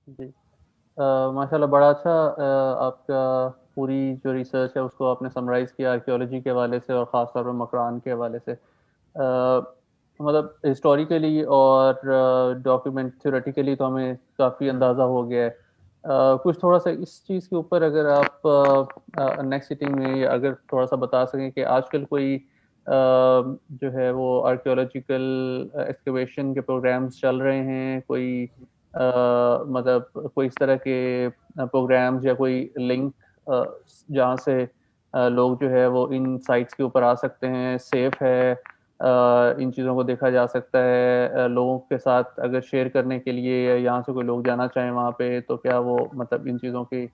जी। माशाल्लाह बड़ा अच्छा आपका पूरी जो रिसर्च है उसको आपने समराइज़ किया आर्कियोलॉजी के हवाले से और ख़ास तौर पे मकरान के हवाले से। मतलब हिस्टोरिकली और डॉक्यूमेंट थ्योरेटिकली तो हमें काफ़ी अंदाज़ा हो गया है। कुछ थोड़ा-सा इस चीज़ के ऊपर अगर आप नेक्स्ट सिटिंग में या अगर थोड़ा-सा बता सकें कि आजकल कोई जो है वो आर्कियोलॉजिकल एक्सकवेशन के प्रोग्राम्स चल रहे हैं, कोई मतलब कोई इस तरह के प्रोग्राम्स या कोई लिंक जहाँ से लोग जो है वो इन साइट्स के ऊपर आ सकते हैं, सेफ है, इन चीज़ों को देखा जा सकता है, लोगों के साथ अगर शेयर करने के लिए या यहाँ से कोई लोग जाना चाहें वहाँ पे तो क्या वो मतलब इन चीज़ों की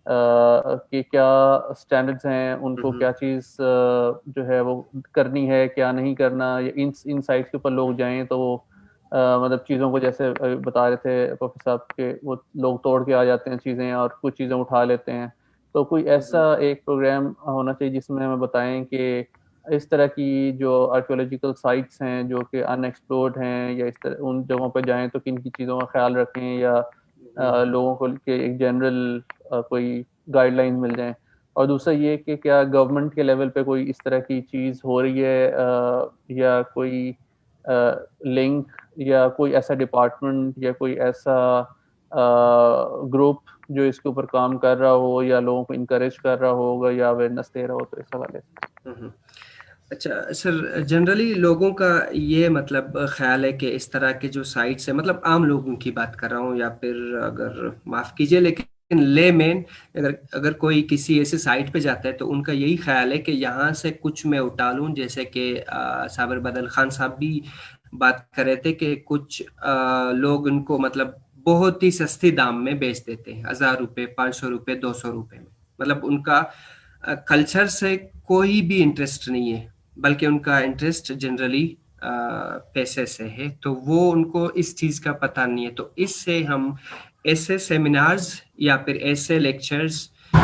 क्या स्टैंडर्ड्स हैं, उनको क्या चीज़ जो है वो करनी है, क्या नहीं करना, या इन साइट्स के ऊपर लोग जाएँ तो वो मतलब चीज़ों को जैसे बता रहे थे प्रोफेसर साहब के वो लोग तोड़ के आ जाते हैं चीज़ें और कुछ चीज़ें उठा लेते हैं। तो कोई ऐसा एक प्रोग्राम होना चाहिए जिसमें हमें बताएँ कि इस तरह की जो आर्कियोलॉजिकल साइट्स हैं जो कि अनएक्सप्लोर्ड हैं या इस तरह उन जगहों पर जाएँ तो किन-किन चीज़ों का ख़्याल रखें या लोगों को के एक जनरल कोई गाइडलाइन मिल जाएँ। और दूसरा ये कि क्या गवर्नमेंट के लेवल पे कोई इस तरह की चीज़ हो रही है या कोई लिंक या कोई ऐसा डिपार्टमेंट या कोई ऐसा ग्रुप जो इसके ऊपर काम कर रहा हो या लोगों को इनकरेज कर रहा होगा या अवेयरनेस दे रहा हो, तो इस हवाले से? अच्छा सर, जनरली लोगों का ये मतलब ख्याल है कि इस तरह के जो साइट्स है, मतलब आम लोगों की बात कर रहा हूँ, या फिर अगर माफ़ कीजिए लेकिन लेमैन अगर अगर कोई किसी ऐसे साइट पे जाता है तो उनका यही ख्याल है कि यहाँ से कुछ मैं उठा लूँ, जैसे कि साबिर बदल खान साहब भी बात कर रहे थे कि कुछ लोग उनको मतलब बहुत ही सस्ते दाम में बेच देते हैं, 1000 रुपये, 500 रुपये, 200 रुपये में। मतलब उनका कल्चर से कोई भी इंटरेस्ट नहीं है, बल्कि उनका इंटरेस्ट जनरली पैसे से है, तो वो उनको इस चीज़ का पता नहीं है। तो इससे हम ऐसे सेमिनार्स या फिर ऐसे लेक्चर्स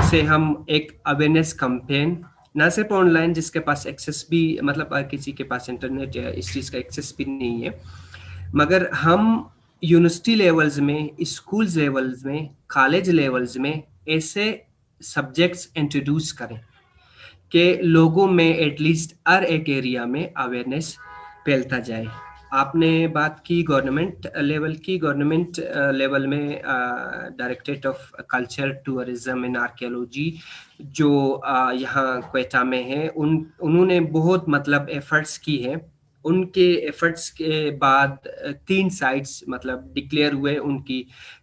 से हम एक अवेयरनेस कैंपेन, ना सिर्फ ऑनलाइन जिसके पास एक्सेस भी, मतलब किसी के पास इंटरनेट या इस चीज़ का एक्सेस भी नहीं है, मगर हम यूनिवर्सिटी लेवल्स में, स्कूल लेवल्स में, कॉलेज लेवल्स में ऐसे सब्जेक्ट्स इंट्रोड्यूस करें कि लोगों में एटलीस्ट हर एक एरिया में अवेयरनेस फैलता जाए। आपने बात की गवर्नमेंट लेवल की, गवर्नमेंट लेवल में directorate of culture, tourism and archaeology जो यहाँ क्वेटा में है, उन्होंने बहुत मतलब एफर्ट्स की है। उनके एफर्ट्स के बाद 3 साइट्स मतलब डिक्लेयर हुए, उनकी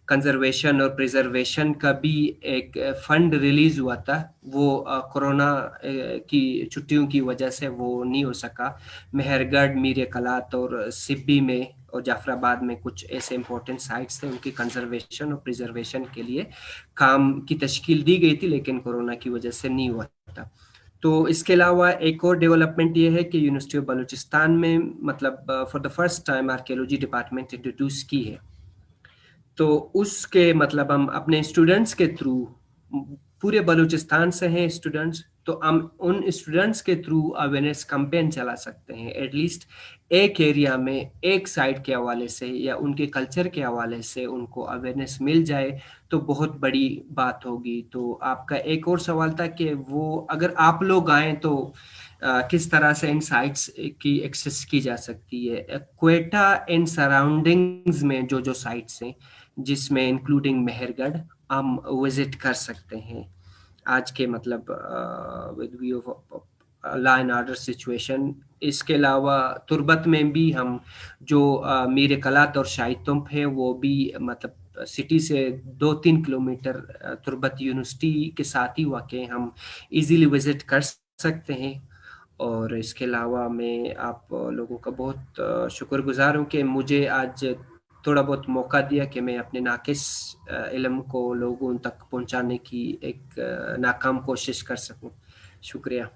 कंजर्वेशन और प्रिजर्वेशन का भी एक फंड रिलीज हुआ था। वो कोरोना की छुट्टियों की वजह से वो नहीं हो सका। मेहरगढ़, मीर कलात और सिब्बी में और जाफराबाद में कुछ ऐसे इंपॉर्टेंट साइट्स थे, उनकी कंजर्वेशन और प्रिजर्वेशन के लिए काम की तश्कील दी गई थी, लेकिन कोरोना की वजह से नहीं हुआ था। तो इसके अलावा एक और डेवलपमेंट ये है कि यूनिवर्सिटी ऑफ बलूचिस्तान में मतलब for the first time archaeology department introduce की है। तो उसके मतलब हम अपने स्टूडेंट्स के थ्रू, पूरे बलूचिस्तान से हैं स्टूडेंट्स, तो हम उन स्टूडेंट्स के थ्रू अवेयरनेस कैंपेन चला सकते हैं। एटलीस्ट एक एरिया में एक साइट के हवाले से या उनके कल्चर के हवाले से उनको अवेयरनेस मिल जाए तो बहुत बड़ी बात होगी। तो आपका एक और सवाल था कि वो अगर आप लोग आएँ तो किस तरह से इन साइट्स की एक्सेस की जा सकती है। क्वेटा एंड सराउंडिंग्स में जो जो साइट्स हैं, जिसमें इंक्लूडिंग मेहरगढ़, हम विजिट कर सकते हैं आज के मतलब with view of law and order situation. इसके अलावा तुर्बत में भी हम जो मीर कलात और शाही तुंप है, वो भी मतलब सिटी से 2-3 किलोमीटर तुर्बत यूनिवर्सिटी के साथ ही वाक़, हम इजीली विजिट कर सकते हैं। और इसके अलावा मैं आप लोगों का बहुत शुक्रगुजार हूँ कि मुझे आज थोड़ा बहुत मौका दिया कि मैं अपने नाकिस इल्म को लोगों तक पहुँचाने की एक नाकाम कोशिश कर सकूँ। शुक्रिया।